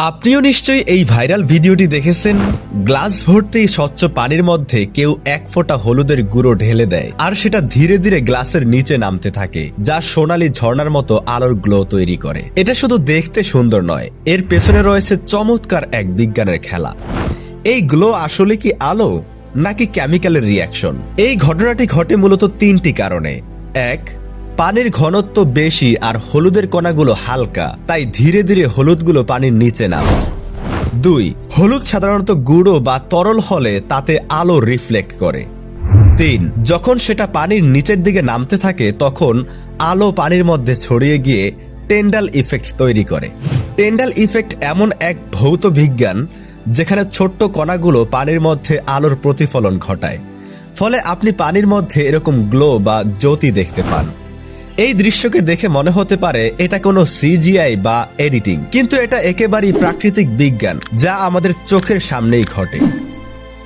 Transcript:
আপনিও নিশ্চয়ই এই ভাইরাল ভিডিওটি দেখেছেন। গ্লাস ভর্তি স্বচ্ছ পানির মধ্যে কেউ এক ফোঁটা হলুদের গুঁড়ো ঢেলে দেয় আর সেটা ধীরে ধীরে গ্লাসের নিচে নামতে থাকে, যা সোনালী ঝর্ণার মতো আলোর গ্লো তৈরি করে। এটা শুধু দেখতে সুন্দর নয়, এর পেছনে রয়েছে চমৎকার এক বিজ্ঞানের খেলা। এই গ্লো আসলে কি আলো নাকি কেমিক্যালের রিয়াকশন? এই ঘটনাটি ঘটে মূলত তিনটি কারণে। এক, পানির ঘনত্ব বেশি আর হলুদের কণাগুলো হালকা, তাই ধীরে ধীরে হলুদগুলো পানির নিচে নামে। দুই, হলুদ সাধারণত গুঁড়ো বা তরল হলে তাতে আলো রিফ্লেক্ট করে। তিন, যখন সেটা পানির নিচের দিকে নামতে থাকে তখন আলো পানির মধ্যে ছড়িয়ে গিয়ে টেন্ডাল ইফেক্ট তৈরি করে। টেন্ডাল ইফেক্ট এমন এক ভৌত বিজ্ঞান যেখানে ছোট্ট কণাগুলো পানির মধ্যে আলোর প্রতিফলন ঘটায়, ফলে আপনি পানির মধ্যে এরকম গ্লো বা জ্যোতি দেখতে পান। এই দৃশ্যকে দেখে মনে হতে পারে এটা কোনো সিজিআই বা এডিটিং, কিন্তু এটা একেবারেই প্রাকৃতিক বিজ্ঞান যা আমাদের চোখের সামনেই ঘটে।